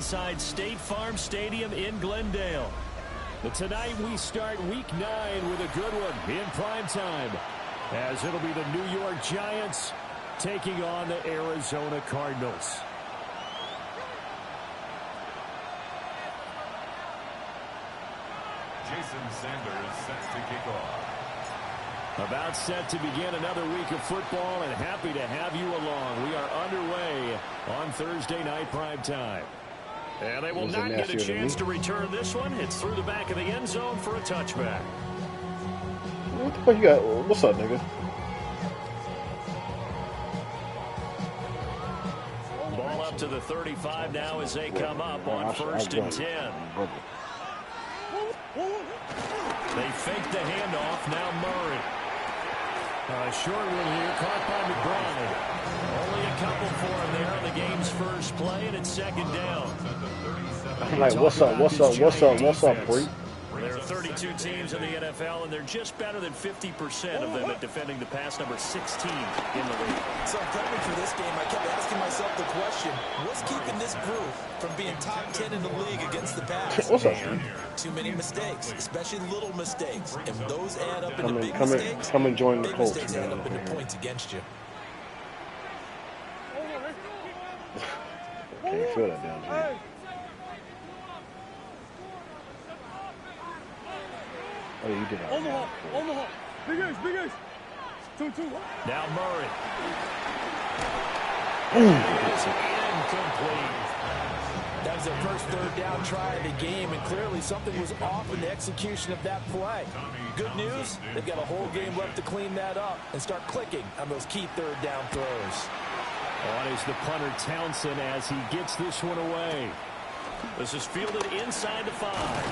inside State Farm Stadium in Glendale. But tonight we start Week 9 with a good one in prime time, as it'll be the New York Giants taking on the Arizona Cardinals. Jason Sanders set to kick off. About set to begin another week of football, and happy to have you along. We are underway on Thursday night prime time. And they will not get a chance to return this one. It's through the back of the end zone for a touchback. What the fuck you got? What's up, nigga? Ball up to the 35 now as they come up on 1st and 10. They fake the handoff. Now Murray. Short one here, caught by McBride. Only a couple for him there on the game's first play, and it's 2nd down. I'm like, what's up, Bree? There are 32 teams in the NFL, and they're just better than 50% of them at defending the pass, number 16 in the league. So prepping for this game, I kept asking myself the question, what's keeping this group from being top 10 in the league against the pass? What's up, man? Too many mistakes, especially little mistakes. And those add up into big mistakes. Come and join the Colts, mistakes add up into points against you. Can't feel that down here. Oh, you did. Omaha. Big Ace. 2-2. Now Murray. Incomplete. That was their first 3rd down try of the game, and clearly something was off in the execution of that play. Good news, they've got a whole game left to clean that up and start clicking on those key 3rd down throws. On is the punter Townsend as he gets this one away. This is fielded inside the 5.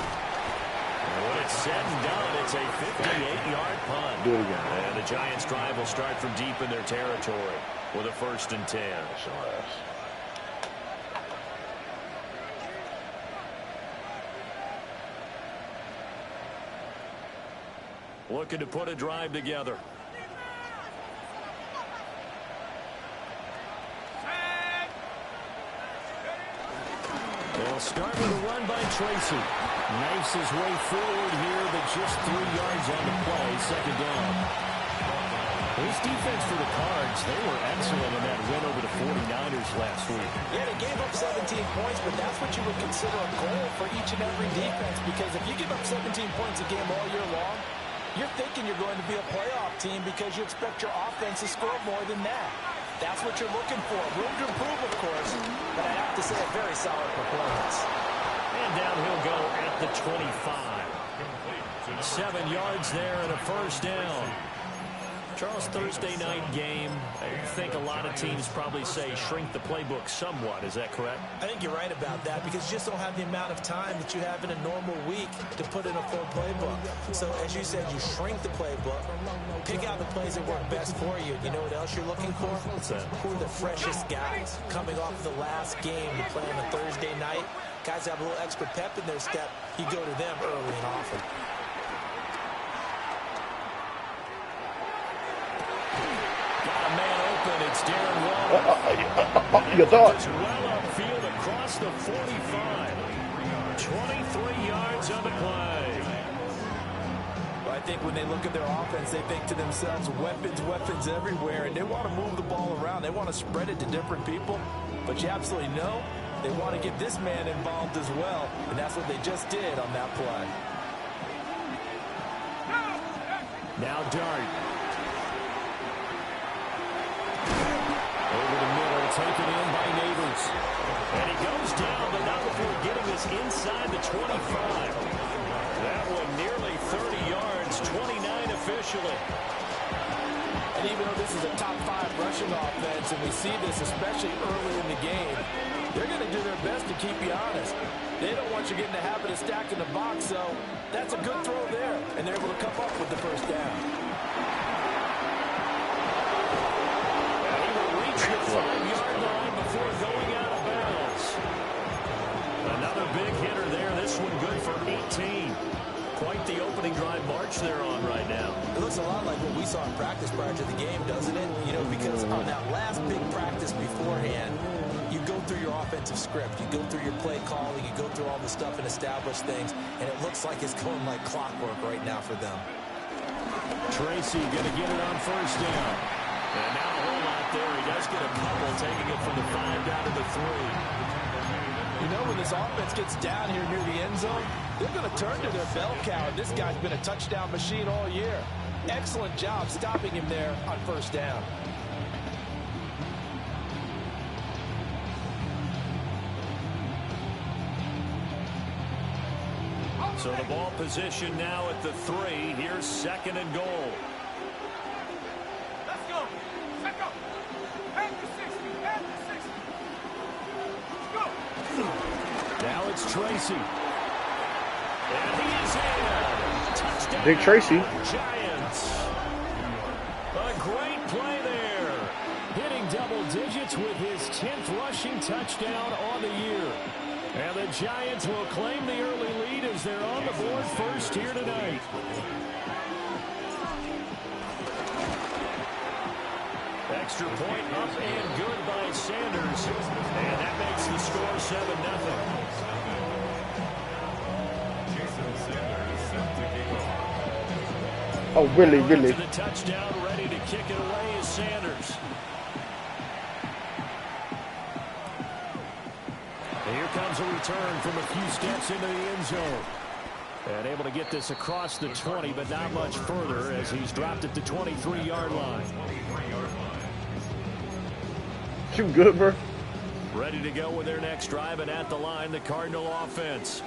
When it's said and done, it's a 58-yard punt. Do it again. And the Giants' drive will start from deep in their territory with a 1st and 10. Looking to put a drive together. They'll start with a run by Tracy. Knifes his way forward here, but just 3 yards on the play. 2nd down. This defense for the Cards, they were excellent in that win over the 49ers last week. Yeah, they gave up 17 points, but that's what you would consider a goal for each and every defense, because if you give up 17 points a game all year long, you're thinking you're going to be a playoff team because you expect your offense to score more than that. That's what you're looking for. Room to improve, of course, but I have to say a very solid performance. And down he'll go at the 25. 7 yards there and a 1st down. Charles, Thursday night game, I think a lot of teams probably say shrink the playbook somewhat. Is that correct? I think you're right about that because you just don't have the amount of time that you have in a normal week to put in a full playbook. So, as you said, you shrink the playbook, pick out the plays that work best for you. You know what else you're looking for? What's that? Who are the freshest guys coming off the last game to play on a Thursday night? Guys have a little extra pep in their step. You go to them early and often. It's Darren Waller. You thought. Well upfield across the 45. 23 yards on the play. Well, I think when they look at their offense, they think to themselves, weapons everywhere, and they want to move the ball around. They want to spread it to different people, but you absolutely know they want to get this man involved as well, and that's what they just did on that play. Now Dart. Over the middle, taken in by Neighbors. And he goes down, but not before getting this inside the 25. That one nearly 30 yards, 29 officially. And even though this is a top 5 rushing offense, and we see this especially early in the game, they're going to do their best to keep you honest. They don't want you getting the habit of stacking the box, so that's a good throw there, and they're able to come up with the 1st down. The 5-yard line before going out of bounds. Another big hitter there. This one good for 18. Quite the opening drive march they're on right now. It looks a lot like what we saw in practice prior to the game, doesn't it? You know, because on that last big practice beforehand, you go through your offensive script, you go through your play calling, you go through all the stuff and establish things, and it looks like it's going like clockwork right now for them. Tracy going to get it on first down. And now a whole lot there. He does get a couple, taking it from the 5 down to the 3. You know, when this offense gets down here near the end zone, they're going to turn to their bell cow. This guy's been a touchdown machine all year. Excellent job stopping him there on first down. So the ball position now at the 3. Here's 2nd and goal. Let's go. Let's go. At the 60. At the 60. Let's go. Now it's Tracy. And he is in. Touchdown. Big Tracy. Giants. A great play there. Hitting double digits with his 10th rushing touchdown on the year. And the Giants will claim the early lead as they're on the board first here tonight. Extra point up and good by Sanders. And that makes the score 7-0. Oh, really, really. To the touchdown, ready to kick it away is Sanders. Here comes a return from a few steps into the end zone. And able to get this across the 20, but not much further as he's dropped it to 23-yard line. You good, bro? Ready to go with their next drive, and at the line, the Cardinal offense.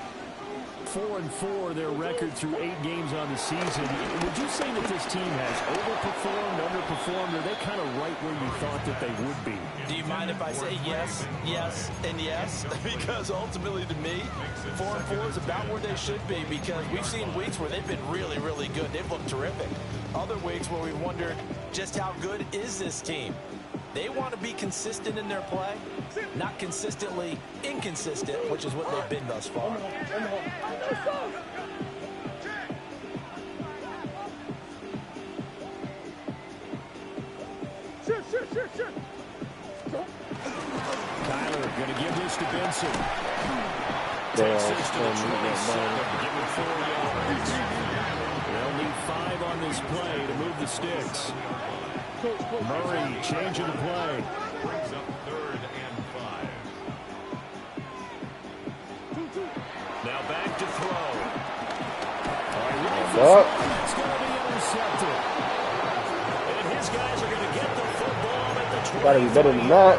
4-4, their record through 8 games on the season. Would you say that this team has overperformed, underperformed, or are they kind of right where you thought that they would be? Do you mind if I say yes, yes, and yes? Because ultimately to me, 4-4 is about where they should be, because we've seen weeks where they've been really, really good. They've looked terrific. Other weeks where we've wondered just how good is this team? They want to be consistent in their play, not consistently inconsistent, which is what they've been thus far. Tyler going to give this to Benson. Takes this to the 27, give him 4 yards. They'll need 5 on this play to move the sticks. Murray changing the play. Brings up 3rd and 5. Now back to throw. It's going to be intercepted. And his guys are going to get the football at the 20. Gotta be better than that.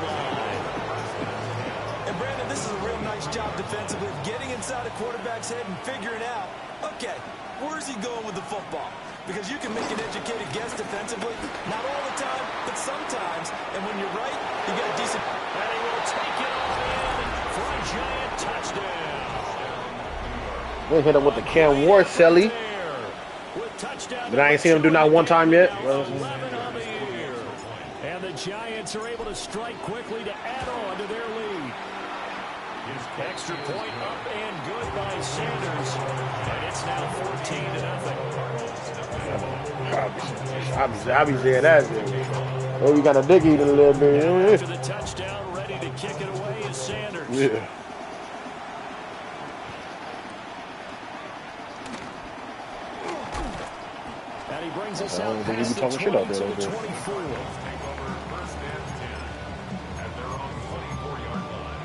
And Brandon, this is a real nice job defensively, getting inside a quarterback's head and figuring out, okay, where's he going with the football? Because you can make an educated guess defensively, not all the time, but sometimes. And when you're right, you got a decent. And he will take it all in for a Giant touchdown. We hit him with the Cam Ward, Selly. But I ain't seen him do not one time yet. And the Giants are able to strike quickly to add on to their lead. Extra point up and good by Sanders. And it's now 14-0. I'll be saying that. Oh, we got a dig eat a little bit. To the touchdown, ready to kick it away is Sanders. Yeah. And he brings us I out don't think past we be talking the shit out 20 there. to the 24. Take over 1st and 10 at their own 24-yard line.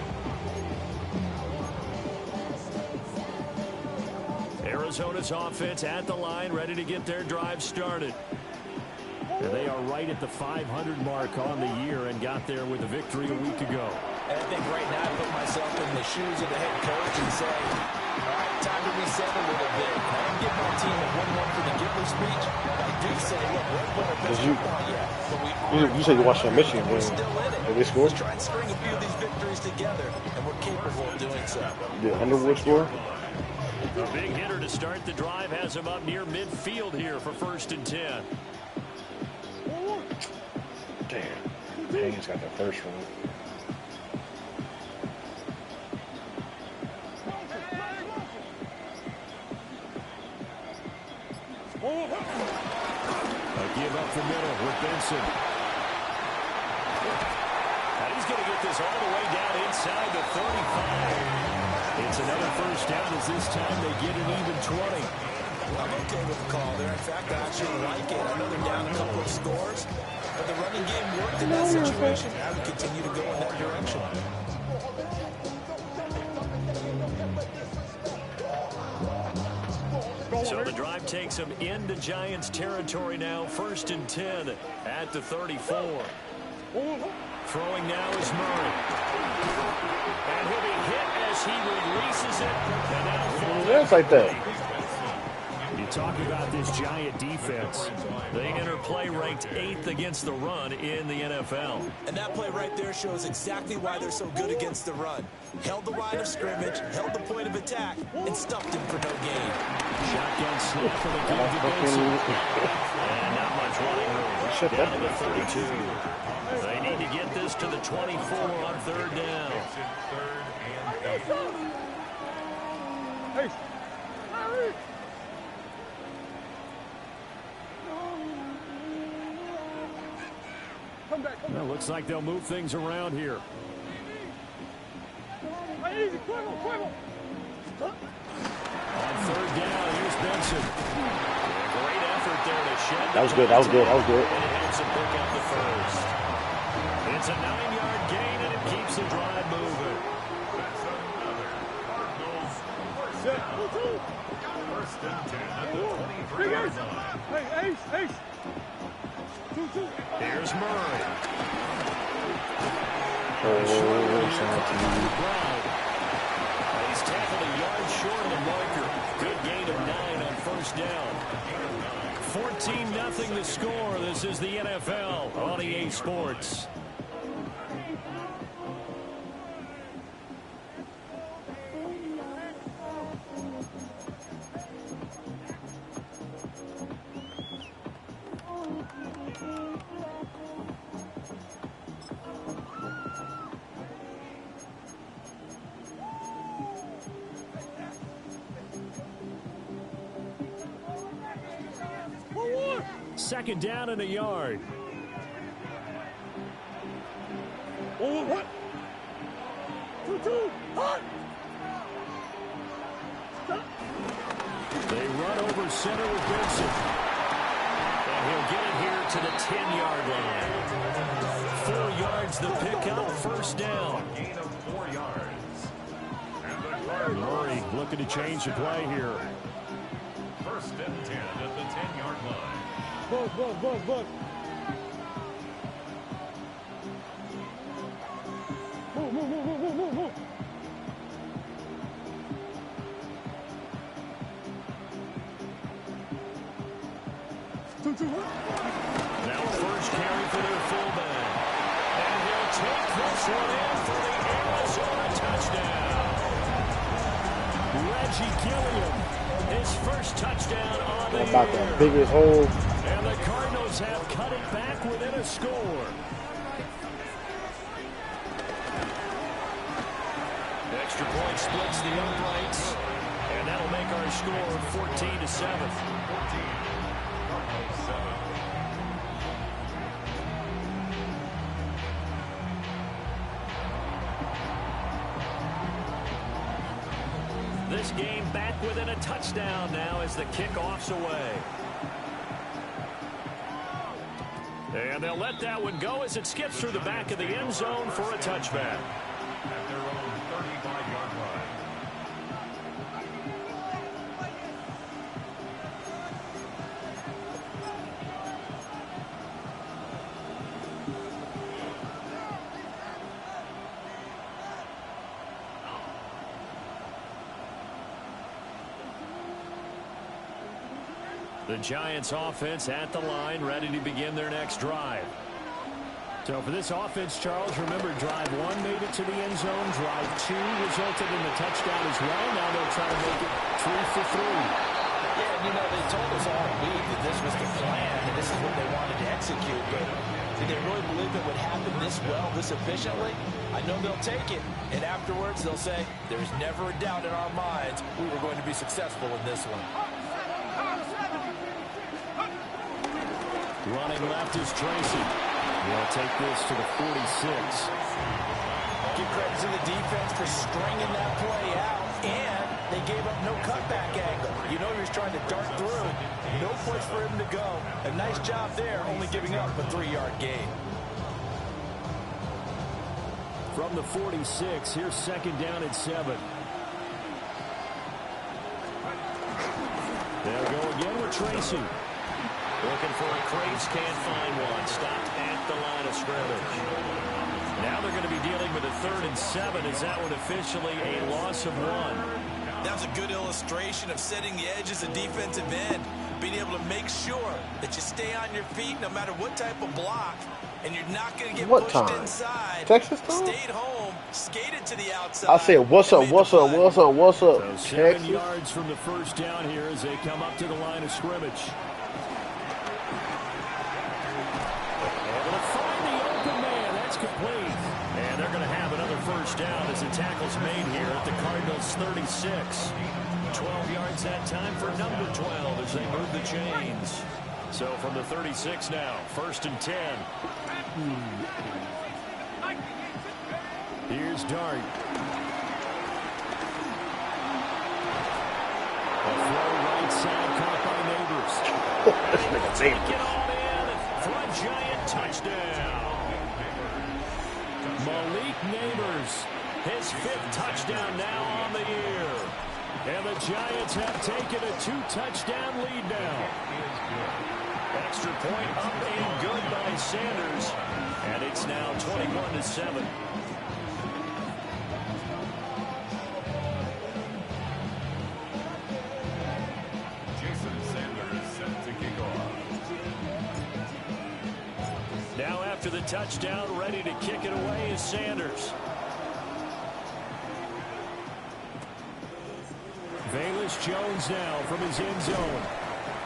Arizona's offense at the line, ready to get their drive started. And they are right at the 500 mark on the year and got there with a victory a week ago. And I think right now I put myself in the shoes of the head coach and say, all right, time to reset a little bit. I don't give my team a 1-1 for the Gipper speech, but I do say, look, we're going to pitch football yet. But You said you watched that Michigan we're game. still in it. Did they score? Let's try and string a few of these victories together, and we're capable of doing so. Did Underwood score? A big hitter to start the drive has him up near midfield here for 1st and 10. Damn. Haynes got the first one. A give up the middle with Benson. And he's going to get get this all the way down inside the 35. It's another first down as this time they get an even 20. I'm okay with the call there. In fact, I actually like it. I know they're down a couple of scores, but the running game worked in that situation. Now we continue to go in that direction. So the drive takes them into Giants territory now. 1st and 10 at the 34. Throwing now is Murray. And he'll be hit as he releases it. And now That's like that. You talk about this Giant defense. They enter play ranked 8th against the run in the NFL. And that play right there shows exactly why they're so good against the run. Held the line of scrimmage, held the point of attack, and stuffed him for no gain. Shotgun snap for the good to Benson. And not much running room. Down to the 32. They need to get this to the 24 on 3rd down. Hey. Come back. Well, looks like they'll move things around here. Easy, quick. On 3rd down, here's Benson. Great effort there to shed. That was good. That was good. That was good. And it helps him pick up the first. It's a 9-yard gain, and it keeps the drive moving. That's another Cardinals Set. 1st and 10 at the Big 23-yard ace. line. Hey, ace. 2-2. Here's Murray. He's tackled a yard short of the marker. Good gain of 9 on 1st down. 14-0 the score. This is the NFL on EA Sports. Second down and a yard. What? 2-2. Hot. They run over center with Benson. And he'll get it here to the 10-yard line. 4 yards the pickup, 1st down. Gain of 4 yards. And the Cardinals Murray looking to change the play here. 1st and 10 at the 10-yard line. Buzz. Move. 2-2. Now 1st carry for their fullback. And he'll take this one in for the Arizona touchdown. Reggie Gilliam, his 1st touchdown on the About the year. biggest hole. And the Cardinals have cut it back within a score. Extra point splits the uprights. And that'll make our score 14-7. 7. This game back within a touchdown now as the kickoff's away. And they'll let that one go as it skips through the back of the end zone for a touchback. At their own 35-yard line. The Giants offense at the line, ready to begin their next drive. So for this offense, Charles, remember drive 1 made it to the end zone. Drive 2 resulted in the touchdown as well. Now they'll try to make it 3 for 3. Yeah, you know, they told us all week that this was the plan and this is what they wanted to execute. But did they really believe it would happen this well, this efficiently? I know they'll take it. And afterwards, they'll say, there's never a doubt in our minds we were going to be successful in this one. Running left is Tracy. He'll take this to the 46. Give credit to the defense for stringing that play out, and they gave up no cutback angle. You know he was trying to dart through. No place for him to go. A nice job there, only giving up a 3-yard gain. From the 46, here's second down and 7. They'll go again with Tracy. Looking for a crease, can't find one. Stopped at the line of scrimmage. Now they're going to be dealing with a 3rd and 7. Is that one officially a loss of 1? That was a good illustration of setting the edge as a defensive end. Being able to make sure that you stay on your feet no matter what type of block. And you're not going to get pushed inside. Texas time? Stayed home, skated to the outside. I said, what's up, what's up, what's up, what's up? So 7 yards from the first down here as they come up to the line of scrimmage. Able to find the open man. That's complete. And they're going to have another first down as the tackle's made here at the Cardinals' 36. 12 yards that time for number 12 as they move the chains. So from the 36 now, 1st and 10. Here's Dart. A throw right side caught by Neighbors. Take it all in. Front Giant touchdown. Malik Neighbors, his 5th touchdown now on the year. And the Giants have taken a 2-touchdown lead now. Extra point up and good by Sanders. And it's now 21-7. Jason Sanders set to kick off. Now after the touchdown, ready to kick it away is Sanders. Velus Jones now from his end zone.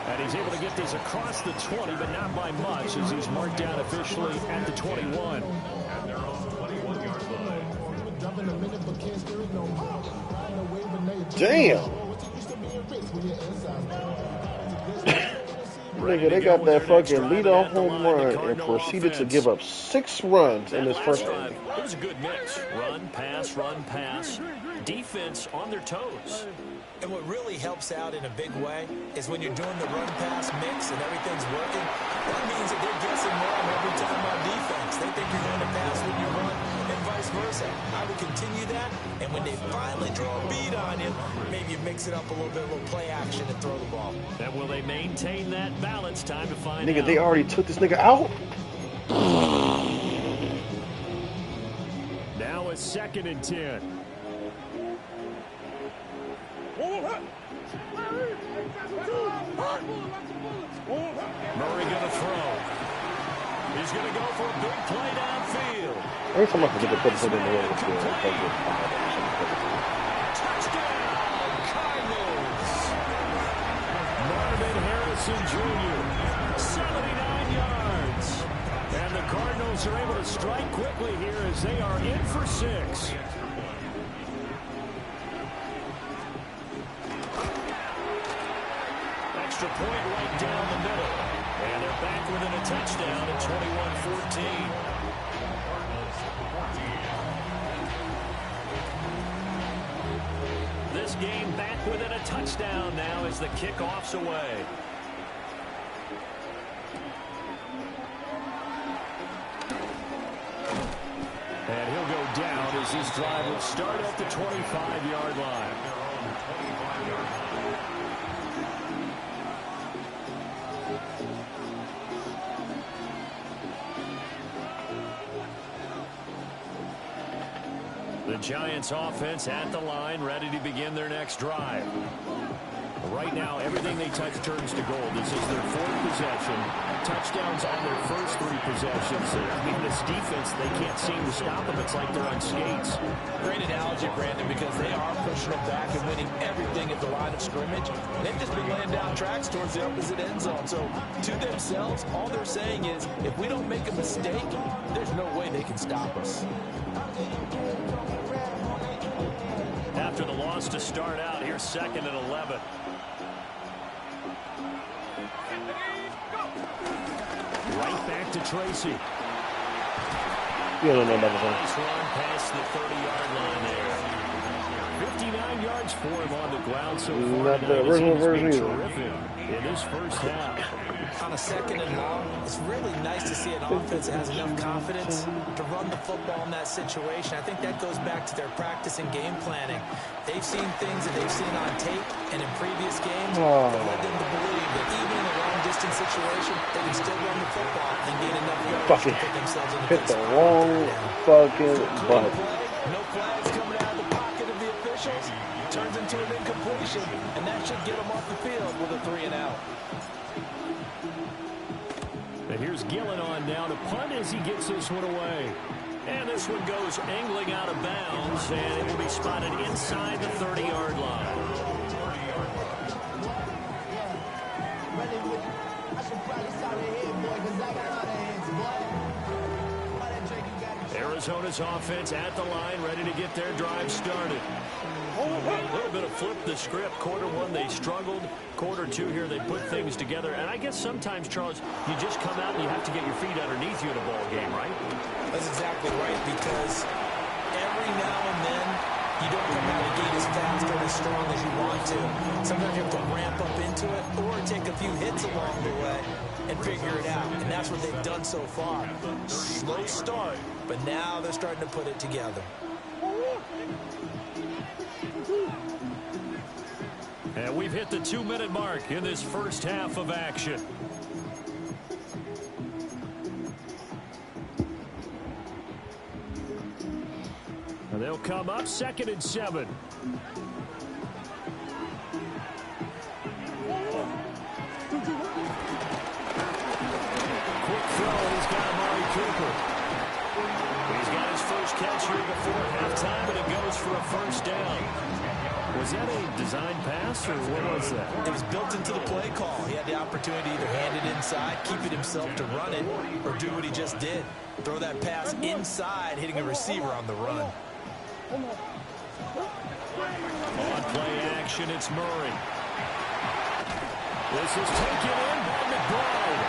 And he's able to get this across the 20, but not by much as he's marked down officially at the 21. At their own 21-yard line. Damn. Nigga, they got that fucking leadoff home run and proceeded to give up 6 runs in this first drive. It was a good mix. Run, pass, defense on their toes. And what really helps out in a big way is when you're doing the run-pass mix and everything's working, that means that they're guessing wrong every time on defense. They think you're going to pass when you run and vice versa. I would continue that, and when they finally draw a beat on you, maybe you mix it up a little bit, a little play action and throw the ball. And will they maintain that balance? Time to find out. Nigga, they already took this nigga out? Now a 2nd and 10. Murray going to throw. He's going to go for a big play downfield. Every time I forget to put it in the way, Touchdown, Cardinals. Marvin Harrison Jr., 79 yards. And the Cardinals are able to strike quickly here as they are in for 6. Extra point right down the middle. And they're back within a touchdown at 21-14. This game back within a touchdown now as the kickoff's away. And he'll go down as this drive will start at the 25-yard line. The Giants offense at the line, ready to begin their next drive. Right now, everything they touch turns to gold. This is their 4th possession. Touchdowns on their first 3 possessions. I mean, this defense, they can't seem to stop them. It's like they're on skates. Great analogy, Brandon, because they are pushing them back and winning everything at the line of scrimmage. They've just been laying down tracks towards the opposite end zone. So, to themselves, all they're saying is, if we don't make a mistake, there's no way they can stop us. After the loss to start out, here's 2nd and 11. Right back to Tracy. You don't know about the Nice run past the 30-yard line there. 59 yards for him on the ground so far. Not the original version either. Terrific in this first half. On a second and long, it's really nice to see an offense that has enough confidence to run the football in that situation. I think that goes back to their practice and game planning. They've seen things that they've seen on tape and in previous games that led them to believe that even in a long-distance situation, they can still run the football and gain enough yards to put themselves in a hit good the spot. wrong fucking button. No flags coming out of the pocket of the officials. Turns into an incompletion, and that should get them off the field with a 3-and-out. And here's Gillen on now to punt as he gets this one away. And this one goes angling out of bounds, and it will be spotted inside the 30-yard line. Arizona's offense at the line, ready to get their drive started. A little bit of flip the script. Quarter one, they struggled. Quarter two here, they put things together. And I guess sometimes, Charles, you just come out and you have to get your feet underneath you in a ball game, right? That's exactly right, because every now and then you don't come out of the gate as fast or as strong as you want to. Sometimes you have to ramp up into it or take a few hits along the way and figure it out. And that's what they've done so far. Slow start, but now they're starting to put it together. And we've hit the 2-minute mark in this first half of action. And they'll come up 2nd and 7. Quick throw, he's got Amari Cooper. He's got his first catch here before halftime, and it goes for a first down. Was that a design pass, or what was that? It was built into the play call. He had the opportunity to either hand it inside, keep it himself to run it, or do what he just did. Throw that pass inside, hitting a receiver on the run. On play action, it's Murray. This is taken in by McBride.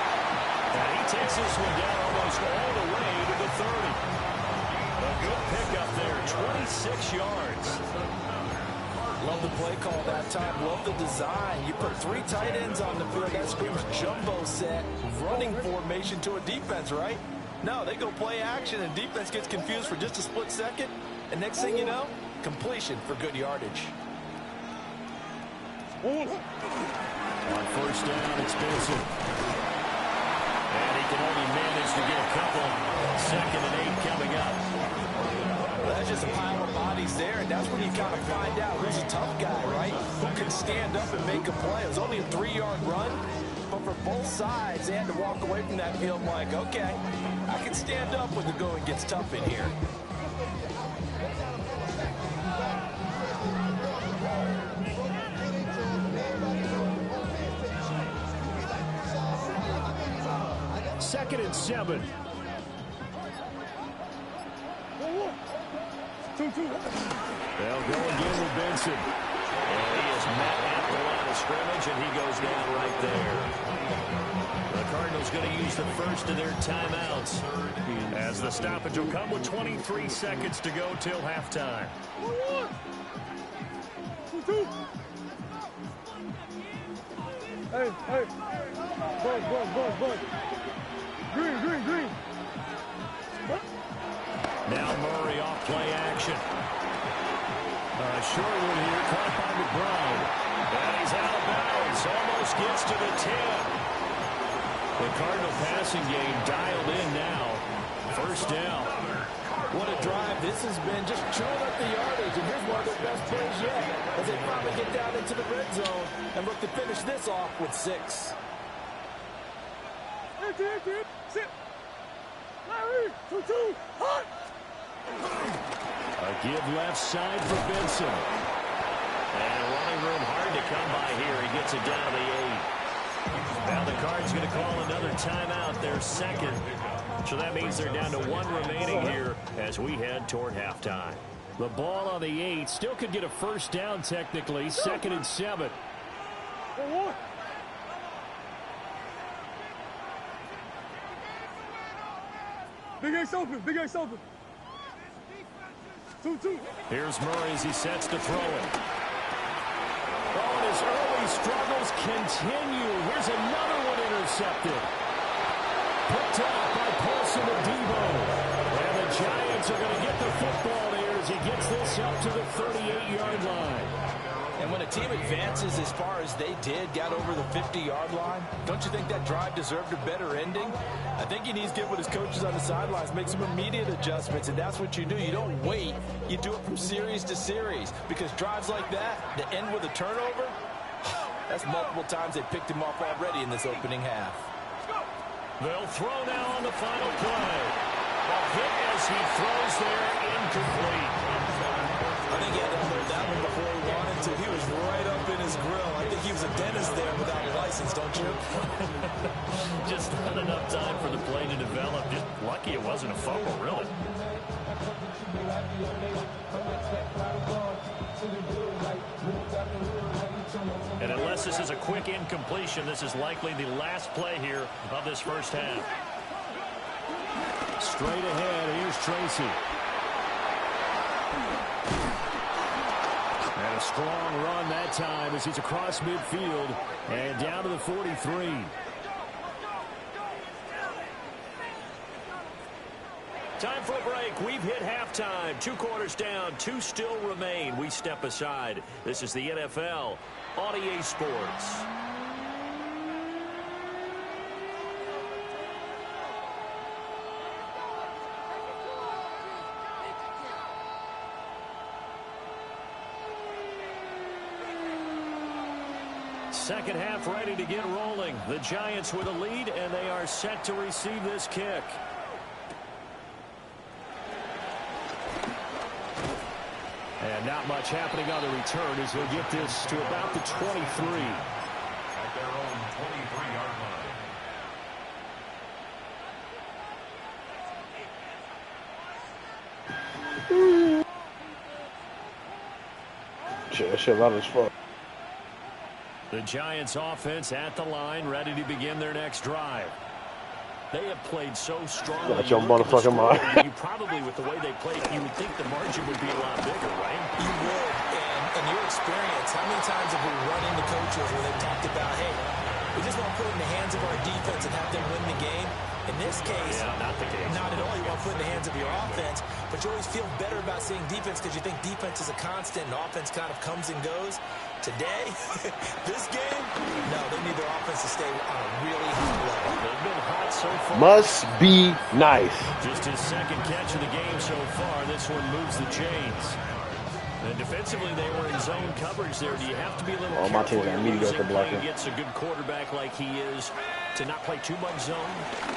And he takes this one down almost all the way to the 30. A good pickup there, 26 yards. Love the play call that time. Love the design. You put 3 tight ends on the field. That screams jumbo set, running formation to a defense, right? No, they go play action, and defense gets confused for just a split second. And next thing you know, completion for good yardage. On first down, it's Benson. And he can only manage to get a couple. 2nd and 8 coming up. That's just a pile of bodies there, and that's when you kind of find out who's a tough guy, right? Who can stand up and make a play. It was only a 3-yard run, but for both sides, they had to walk away from that field like, okay, I can stand up when the going gets tough in here. Second and 7. They'll go again with Benson. And he is met at the line of scrimmage, and he goes down right there. The Cardinals going to use the first of their timeouts, as the stoppage will come with 23 seconds to go till halftime. Hey. Bud. Green. Now Murray off play action. Short one here, caught by McBride. And he's out of bounds, almost gets to the 10. The Cardinal passing game dialed in now. First down. What a drive this has been, just chewing up the yardage. And here's one of their best plays yet, as they finally get down into the red zone and look to finish this off with 6. Sit. Larry, 2-2, hot. A give left side for Benson. And running room hard to come by here. He gets it down to the 8. Now the Cards going to call another timeout, their second. So that means they're down to 1 remaining here as we head toward halftime. The ball on the 8. Still could get a first down technically. 2nd and 7. Big Ace open. Big Ace open. 2-2. Here's Murray as he sets to throw it. Oh, and his early struggles continue. Here's another one intercepted. Picked off by Paulson and Debo. And the Giants are going to get the football here as he gets this up to the 38-yard line. And when a team advances as far as they did, got over the 50-yard line, don't you think that drive deserved a better ending? I think he needs to get with his coaches on the sidelines, make some immediate adjustments, and that's what you do. You don't wait. You do it from series to series, because drives like that that end with a turnover, that's multiple times they picked him off already in this opening half. They'll throw now on the final play. A hit as he throws there, incomplete. I think he had to hold that one before he wanted to. He was right up in his grill. I think he was a dentist there without a license, don't you? Just not enough time for the play to develop. Just lucky it wasn't a fumble, really. And unless this is a quick incompletion, this is likely the last play here of this first half. Straight ahead, here's Tracy. And a strong run that time as he's across midfield and down to the 43. Time for a break. We've hit halftime. 2 quarters down. 2 still remain. We step aside. This is the NFL on EA Sports. Second half ready to get rolling. The Giants with a lead, and they are set to receive this kick. And not much happening on the return as they'll get this to about the 23. At their own 23-yard line. Shit, that shit loud as fuck. The Giants offense at the line, ready to begin their next drive. They have played so strong. Got your motherfucking mind. You probably, with the way they played, you would think the margin would be a lot bigger, right? You would. And in your experience, how many times have we run into coaches where they've talked about, hey, we just want to put it in the hands of our defense and have them win the game? In this case, not the case. Not at all. You want to put it in the hands of your offense, but you always feel better about seeing defense because you think defense is a constant and offense kind of comes and goes. Today, this game, no, they need their offense to stay on a really high level. They've been hot so far. Must be nice. Just his second catch of the game so far. This one moves the chains. And defensively, they were in zone coverage there. Do you have to be a little careful? My team's got mediocre blocking. Gets a good quarterback like he is to not play too much zone.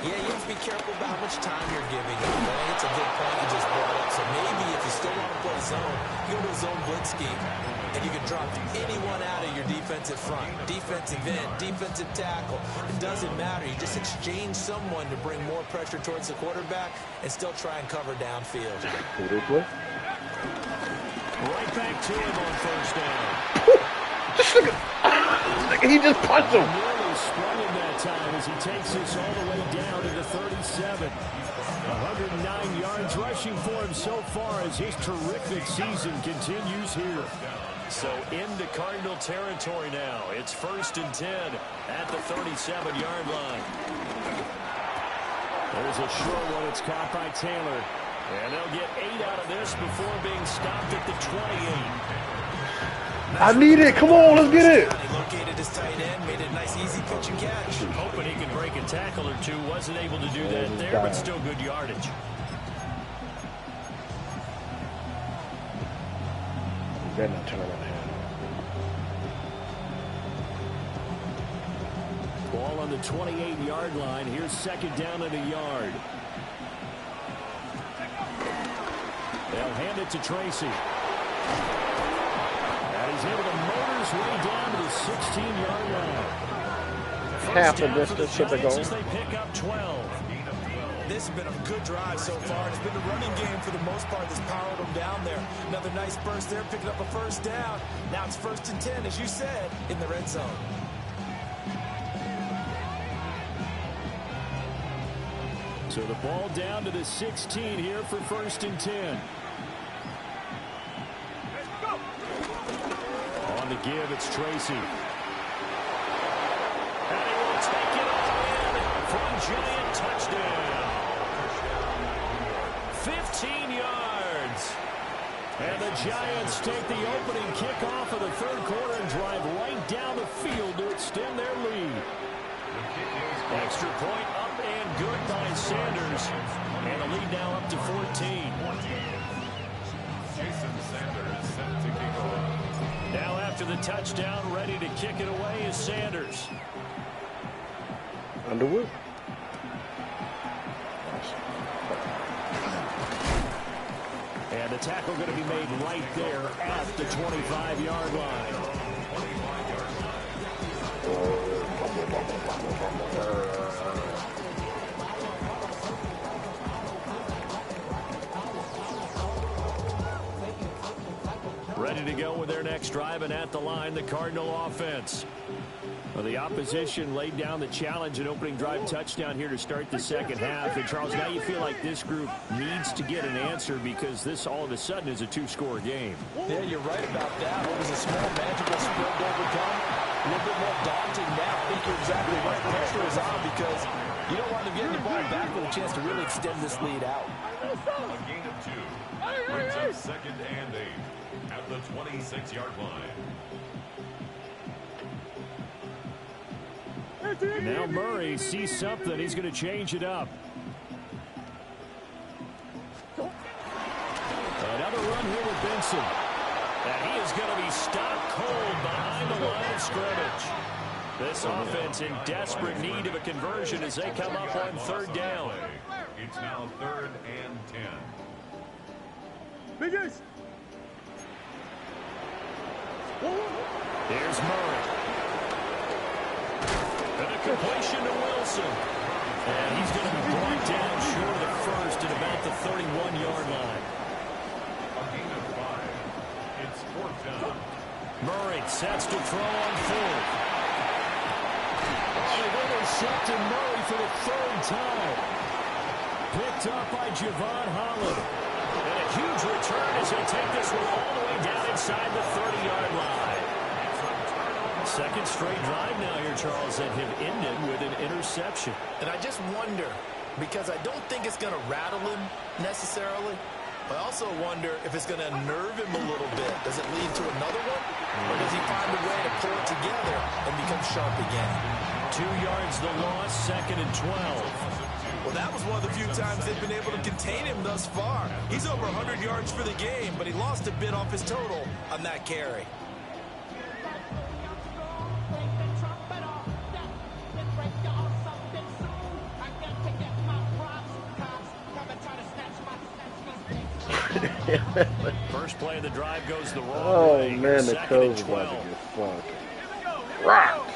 Yeah, you have to be careful about how much time you're giving him. I think it's a good point you just brought up. So maybe if you still want to play zone, you go to a zone blitz scheme, and you can drop anyone out of your defensive front, defensive end, defensive tackle. It doesn't matter. You just exchange someone to bring more pressure towards the quarterback and still try and cover downfield. Who they play? Right back to him on first down. Just look at, he just punched him. Nearly sprung him that time as he takes this all the way down to the 37. 109 yards rushing for him so far as his terrific season continues here. So into Cardinal territory now. It's 1st and 10 at the 37-yard line. There's a short one. It's caught by Taylor. And they'll get 8 out of this before being stopped at the 28. I need it. Come on, let's get it. He located his tight end, made it a nice, easy pitch and catch. Hoping he could break a tackle or two. Wasn't able to do that there, but still good yardage. You better not turn around the hand. Ball on the 28-yard line. Here's second down and a yard. They'll hand it to Tracy. And he's able to motor his way down to the 16-yard line. Half the distance should they go. As they pick up 12. This has been a good drive so far. It's been a running game for the most part that's powered them down there. Another nice burst there, picking up a first down. Now it's 1st and 10, as you said, in the red zone. So the ball down to the 16 here for 1st and 10. On the give, it's Tracy. And he will take it all in for a giant touchdown. 15 yards. And the Giants take the opening kickoff of the 3rd quarter and drive right down the field to extend their lead. Extra point up and good by Sanders. And the lead now up to 14. Jason Sanders set to kick off. Now after the touchdown, ready to kick it away is Sanders. Underwood. And the tackle going to be made right there at the 25-yard line. Ready to go with their next drive, and at the line, the Cardinal offense. Well, the opposition laid down the challenge and opening drive touchdown here to start the 2nd half. And, Charles, now you feel like this group needs to get an answer because this all of a sudden is a 2-score game. Yeah, you're right about that. What was a small, manageable spread to overcome? A little bit more daunting now. I think you're exactly right. Pressure is on because you don't want to get the ball back with a chance to really extend this lead out. A gain of 2. Brings up 2nd and 8 at the 26-yard line. Now Murray sees something. He's going to change it up. Another run here with Benson. And he is going to be stopped cold behind the line of scrimmage. This offense in desperate need of a conversion as they come up on 3rd down. It's now 3rd and 10. Biggest. Here's Murray. And a completion to Wilson. And he's going to be brought down short of the 1st at about the 31-yard line. A gain of 5. It's 4th down. Murray sets to throw on 4th. Oh, they've intercepted Murray for the 3rd time. Picked up by Javon Holland. And a huge return as they take this one all the way down inside the 30-yard line. 2nd straight drive now here, Charles, that have ended with an interception. And I just wonder, because I don't think it's going to rattle him necessarily, I also wonder if it's going to unnerve him a little bit. Does it lead to another one? Or does he find a way to pull it together and become sharp again? 2 yards the loss, 2nd and 12. Well, that was one of the few times they've been able to contain him thus far. He's over 100 yards for the game, but he lost a bit off his total on that carry. First play of the drive goes the wrong Oh, way. man, the 2nd Cubs and about 12. to get fucked. Rock.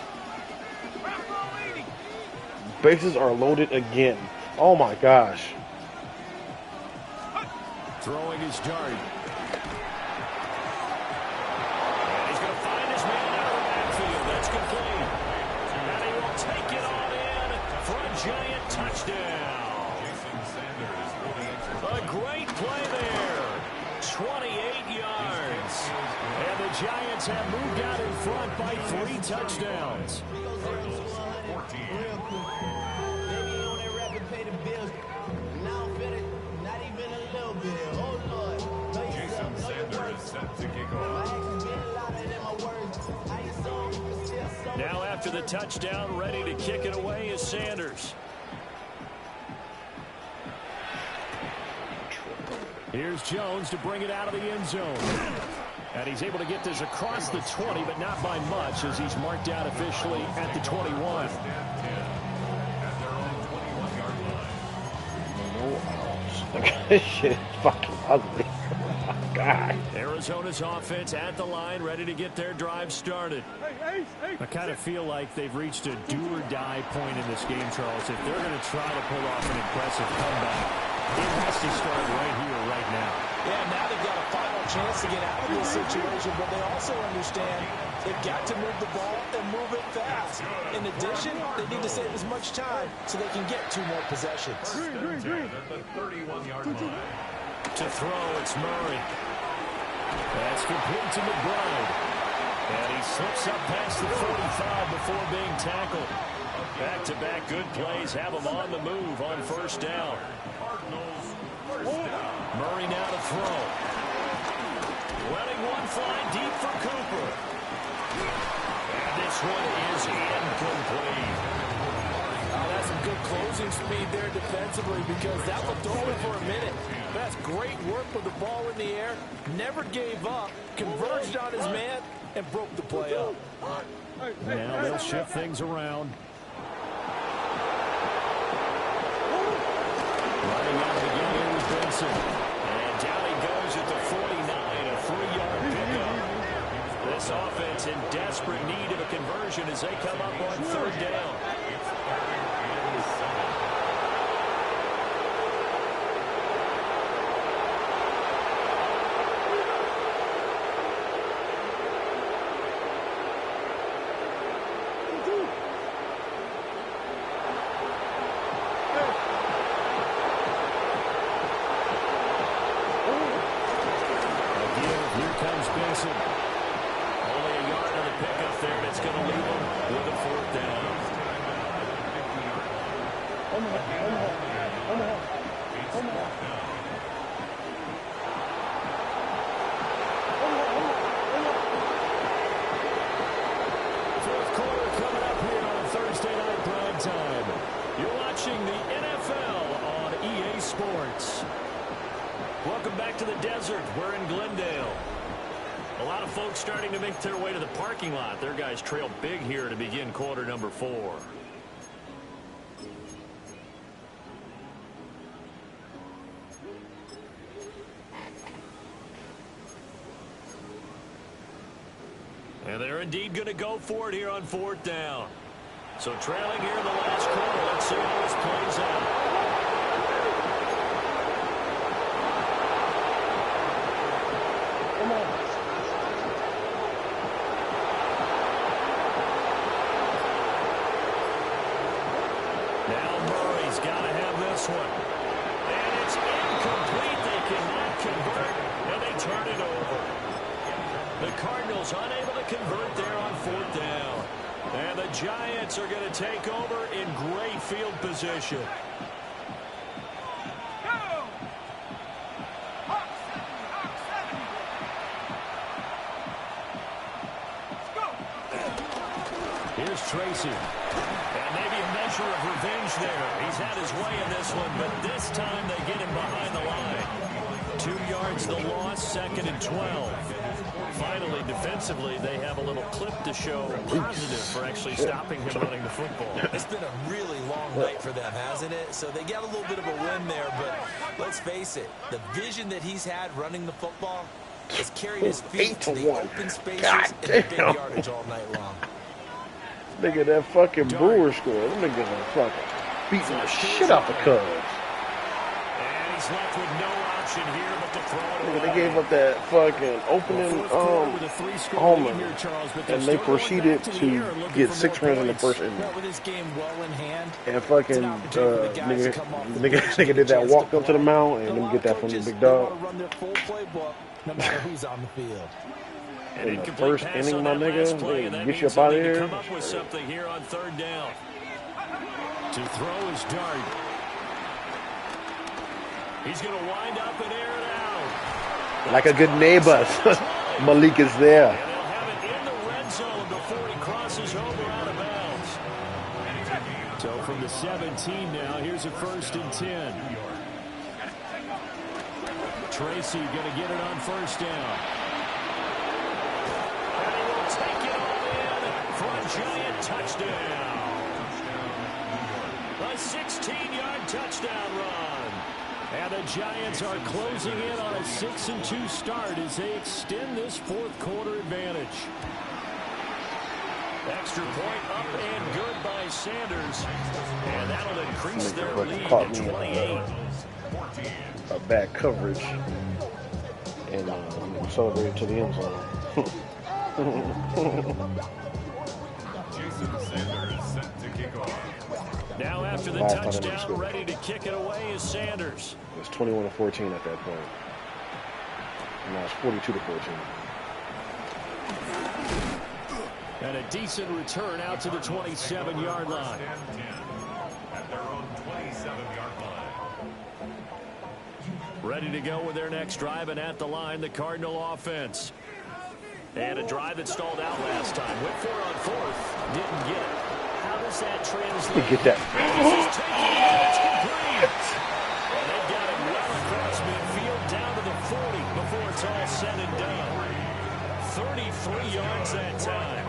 Bases are loaded again. Oh, my gosh. Throwing his dart. And he's going to find his man out of the backfield. That's complete. And he will take it all in for a giant touchdown. Jason Sanders for the extra A great play there. 28 yards. And the Giants have moved out in front by 3 touchdowns. Cardinals 14. Jason Sanders set to kick off. Now after the touchdown, ready to kick it away is Sanders. Here's Jones to bring it out of the end zone. And he's able to get this across the 20, but not by much as he's marked out officially at the 21. At their own 21-yard line. No outs. This shit is fucking ugly. Oh, my God. Arizona's offense at the line, ready to get their drive started. I kind of feel like they've reached a do-or-die point in this game, Charles. If they're going to try to pull off an impressive comeback, it has to start right here, right now. Yeah, now they've got a final chance to get out of this situation, but they also understand They've got to move the ball and move it fast. In addition, they need to save as much time so they can get 2 more possessions. At the 31-yard line. To throw, it's Murray. That's complete to McBride. And he slips up past the 45 before being tackled. Back-to-back good plays have him on the move on first down. Cardinals, first down. Murray now to throw. Letting one fly deep for Cooper. And this one is incomplete. That's some good closing speed there defensively because that looked over for a minute. That's great work with the ball in the air. Never gave up, converged on his man, and broke the play up. Now they'll shift things around. Running out again here with Benson. And down he goes at the 49, a 3-yard pickup. This offense in desperate need of a conversion as they come up on third down. Benson. Only a yard on the pickup there, and it's going to leave him with a 4th down. Fourth quarter coming up here on Thursday night prime time. You're watching the NFL on EA Sports. Welcome back to the desert. We're in Glendale. A lot of folks starting to make their way to the parking lot. Their guys trail big here to begin quarter number 4. And they're indeed going to go for it here on 4th down. So trailing here in the last quarter. Let's see how this plays out. One. And it's incomplete. They cannot convert, and they turn it over. The Cardinals unable to convert there on 4th down. And the Giants are going to take over in great field position. Here's Tracy. And maybe a measure of revenge there. He's had his way in this one, but this time they get him behind the line. 2 yards the loss, 2nd and 12. Finally, defensively, they have a little clip to show positive for actually stopping him running the football. It's been a really long night for them, hasn't it? So they got a little bit of a win there, but let's face it, the vision that he's had running the football has carried his feet to the open spaces and the big yardage all night long. Nigga, that fucking Brewer score. Them niggas are fucking beating the shit out the Cubs. And he's left with no option here but to throw it away. They gave up that fucking opening homer, and they proceeded to get 6 runs in the first inning. With this game well in hand, and fucking nigga did that walk up to the mound, and let me get that from the big dog. Run their full playbook, no matter who's on the field. In the first inning, my nigga, they get you up out of here. Come up with something here on 3rd down. To throw is Dart. He's going to wind up and air it out. Like a good neighbor, Malik is there. And they'll have it in the red zone before he crosses over out of bounds. So from the 17 now, here's a 1st and 10. Tracy going to get it on 1st down. Take it all in for a giant touchdown. A 16-yard touchdown run. And the Giants are closing in on a 6-2 start as they extend this 4th quarter advantage. Extra point up and good by Sanders. And that'll increase their lead to 28. A bad coverage. And celebrated to the end zone. Jason Sanders set to kick off. Now after the touchdown, ready to kick it away is Sanders. It was 21-14 at that point. And now it's 42-14. And a decent return out to the 27-yard line. At their own 27-yard line. Ready to go with their next drive, and at the line, the Cardinal offense. And a drive that stalled out last time. Went for it on fourth. Didn't get it. How does that translate? Get that. This is taken in. It's complete. And they've got it well across midfield down to the 40 before it's all said and done. 33 yards that time.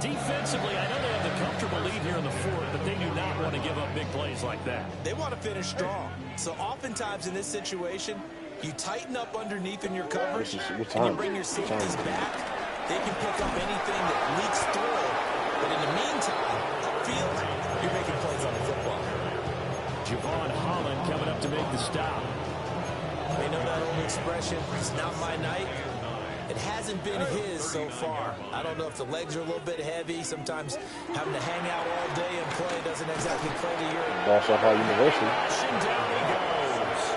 Defensively, I know they have the comfortable lead here in the fourth, but they do not want to give up big plays like that. They want to finish strong. So oftentimes in this situation, you tighten up underneath in your coverage, and you bring your safeties back. They can pick up anything that leaks through. But in the meantime, upfield, you're making plays on the football. Javon Holland coming up to make the stop. They know that old expression, it's not my night. It hasn't been his so far. I don't know if the legs are a little bit heavy. Sometimes having to hang out all day and play doesn't exactly play to your... Boss off our university. Down he goes.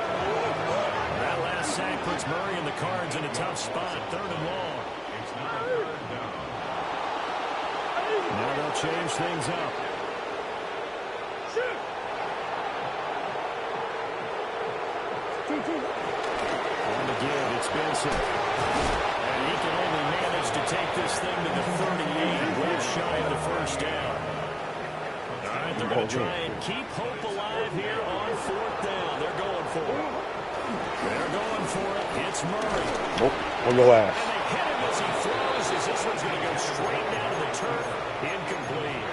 That last sack puts Murray and the Cards in a tough spot. 3rd and long. Now they'll change things up. On the give, it's Benson. He can only manage to take this thing to the 38, way shy of the first down. All right, they're going to try and keep hope alive here on 4th down. They're going for it. They're going for it. It's Murray. Nope, on your ass. And they hit him as he throws, as this one's going to go straight down to the turf. Incomplete.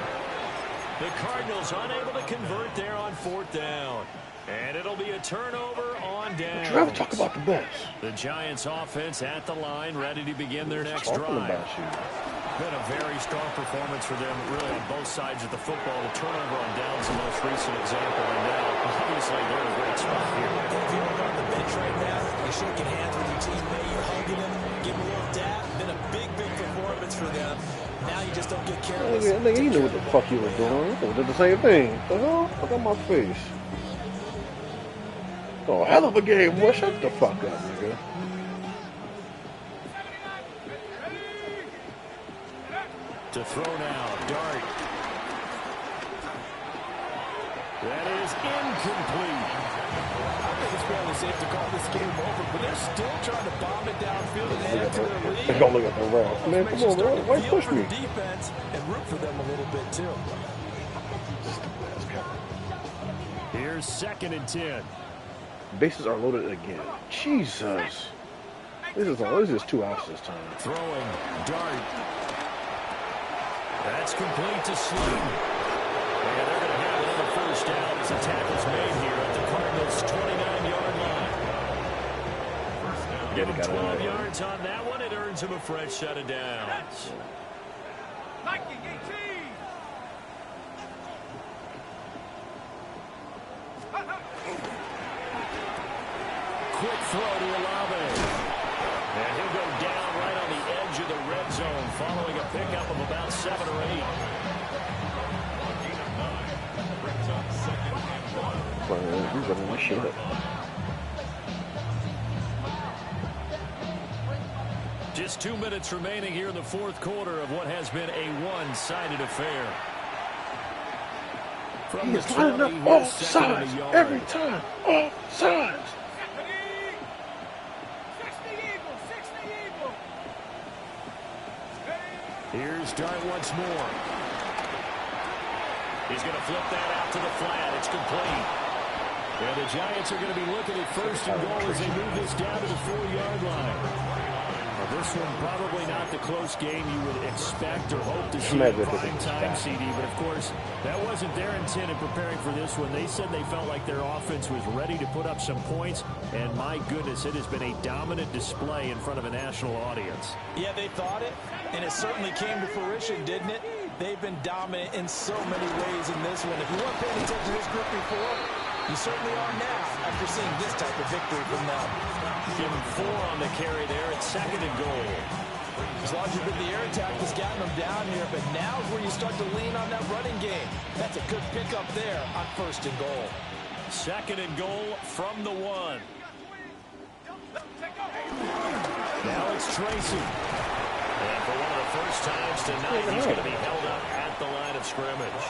The Cardinals unable to convert there on 4th down. And it'll be a turnover on down. Would you ever talk about the best? The Giants offense at the line, ready to begin their next drive. Been a very strong performance for them, really, on both sides of the football. The turnover on downs the most recent example, and now, obviously, they're in a great spot here. If you look on the bench right now, you're shaking hands with your teammate, you're hugging him, giving a little dap. Been a big, big performance for them. Now you just don't get careless. Nigga, you knew what the fuck you were doing. You did the same thing. What the hell? Look at my face. Oh, hell of a game, boy. Shut the fuck up, nigga. To throw now, Dart. That is incomplete. I think it's fairly safe to call this game over, but they're still trying to bomb it downfield and add to their lead. Don't look at the ref. Man, come on, man. Why push me? Defense and root for them a little bit, too. Here's 2nd and 10. Bases are loaded again. Jesus. This is 2 outs this time. Throwing, Dart. That's complete to Sling. And they're going to have another first down as the tackle's made here at the Cardinals' 29-yard line. Give him 12 yards on that one. It earns him a fresh set of downs. Nike 18. Quick throw to Olave. And he'll go down right on the edge of the red zone following a pickup of about 7 or 8. He's running my shit up. Just 2 minutes remaining here in the 4th quarter of what has been a one-sided affair. From He's lining up all sides every time. All sides. Here's Dart once more. He's going to flip that out to the flat. It's complete. And the Giants are going to be looking at 1st and goal as they move this down to the 4-yard line. Well, this one probably not the close game you would expect or hope to see in prime time, CD. But, of course, that wasn't their intent in preparing for this one. They said they felt like their offense was ready to put up some points. And, my goodness, it has been a dominant display in front of a national audience. Yeah, they thought it, and it certainly came to fruition, didn't it? They've been dominant in so many ways in this one. If you weren't paying attention to this group before, you certainly are now after seeing this type of victory from them. Give him 4 on the carry there at 2nd and goal. As long as you've been the air attack that's gotten them down here, but now is where you start to lean on that running game. That's a good pickup there on 1st and goal. 2nd and goal from the 1. Now it's Tracy. And for one of the first times tonight, he's going to be held up at the line of scrimmage.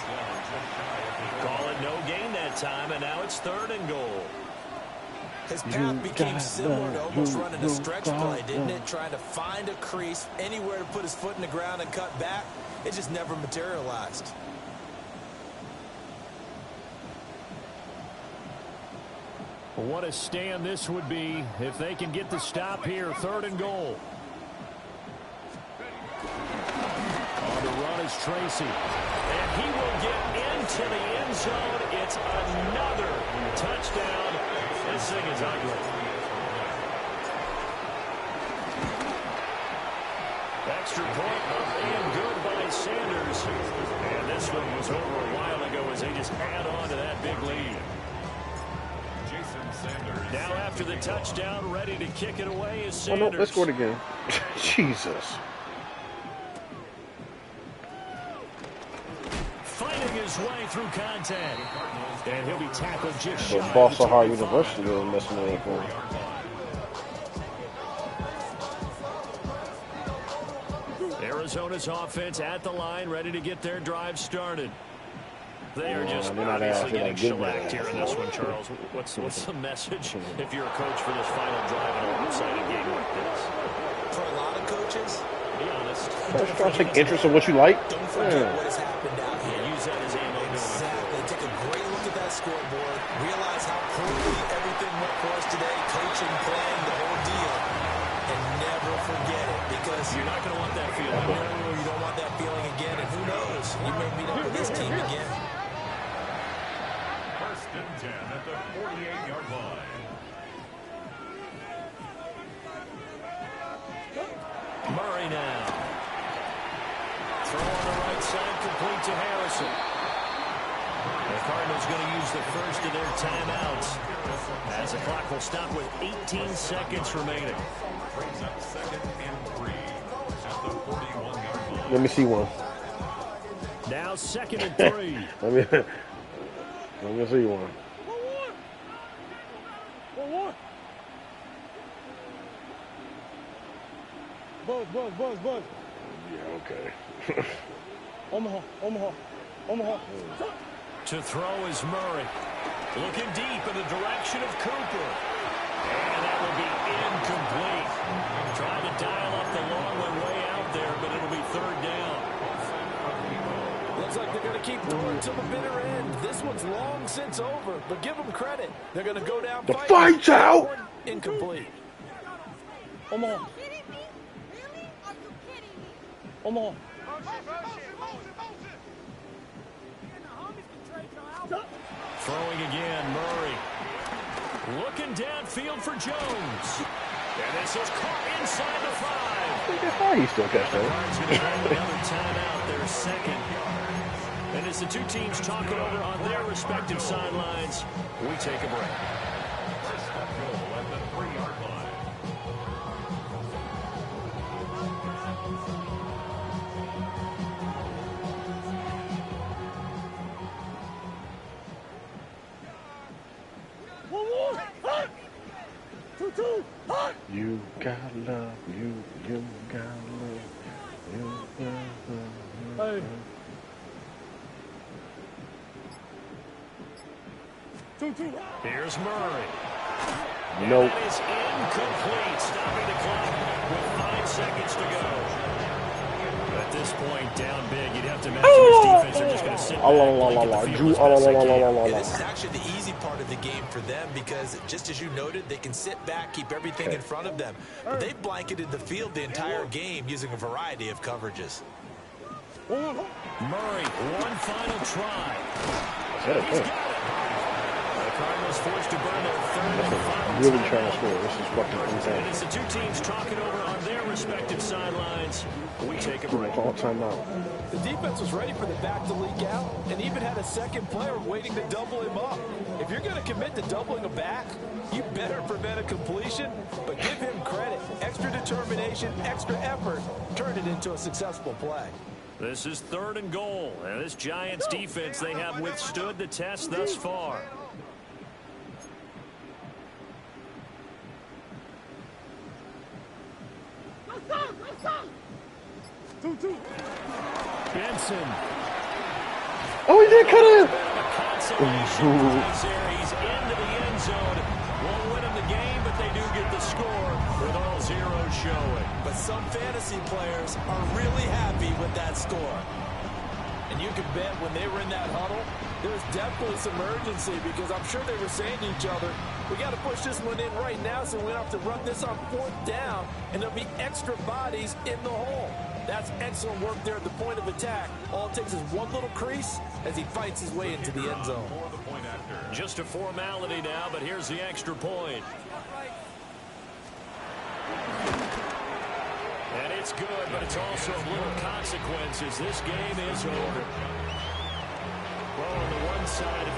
Call it no gain that time, and now it's 3rd and goal. His path became similar to almost running a stretch play, didn't it? Trying to find a crease, anywhere to put his foot in the ground and cut back. It just never materialized. What a stand this would be if they can get the stop here. 3rd and goal. On the run is Tracy. And he will get into the end zone. It's another touchdown. This thing is ugly. Extra point up and good by Sanders. And this one was over a while ago as they just add on to that big lead. Now after the touchdown, ready to kick it away is Sanders. Oh, no, let's score it again. Jesus. Fighting his way through contact. And he'll be tackled just shy. But Boston High University is messing with it. Arizona's offense at the line, ready to get their drive started. They are just they're not obviously getting good shellacked here in this one, Charles. What's the message if you're a coach for this final drive in a lopsided game like this? For a lot of coaches, be honest. Just try to take interest in what you like. Don't forget what has happened out here. Use that as ammo. Exactly. Take a great look at that scoreboard. Realize how poorly everything went for us today. Coaching, playing, the whole deal. And never forget it, because you're not going to want that feeling. No, you don't want that feeling again. And who knows? You may meet up with this team again. 1st and 10 at the 48-yard line. Murray now. Throw on the right side, complete to Harrison. The Cardinals going to use the first of their timeouts as the clock will stop with 18 seconds remaining. Brings up 2nd and 3 at the 41-yard line. Let me see one. Now 2nd and 3. Let me see one. Buzz. Yeah, okay. Omaha. To throw is Murray. Looking deep in the direction of Cooper. And that will be incomplete. Trying to dial up the long one way out there, but it'll be 3rd down. Looks like they're going to keep throwing to the bitter end. This one's long since over, but give them credit. They're going to go down The fighting. fight's out! Incomplete. Omaha. Throwing again, Murray. Looking downfield for Jones. And this is caught inside the 5. Why you still catch The that? Cards going to have another timeout, their 2nd. And as the two teams talk it over on their respective sidelines, we take a break. 1st and goal at the 3-yard line. You got love, you got love, you got love. Hey. 2-2. Here's Murray. Nope. That is incomplete, stopping the clock with 5 seconds to go. At this point, down big, you'd have to imagine this defense are just going to sit back, blanket the field as best they can. Yeah, this is actually the easy part of the game for them, because just as you noted, they can sit back, keep everything in front of them. But they've blanketed the field the entire game using a variety of coverages. Murray, one final try. Yeah, He's got it. The Cardinals forced to burn their 3rd and final really trying to timeout. score. This is fucking And insane. as the two teams talking over on their respective sidelines, we take a break. Call timeout. The defense was ready for the back to leak out and even had a second player waiting to double him up. If you're going to commit to doubling a back, you better prevent a completion, but give him credit. extra determination, extra effort turned it into a successful play. This is 3rd and goal. And this Giants defense, they have withstood the test thus far. Benson. Oh, he did cut in. He's into the end zone. Won't win him the game, but they do get the score with all zeros showing. But some fantasy players are really happy with that score. And you can bet when they were in that huddle, there was definitely some urgency because I'm sure they were saying to each other, we got to push this one in right now so we don't have to run this on 4th down, and there'll be extra bodies in the hole. That's excellent work there at the point of attack. All it takes is one little crease as he fights his way into the end zone. Just a formality now, but here's the extra point. And it's good, but it's also of little consequences. This game is over. Well, on the one side of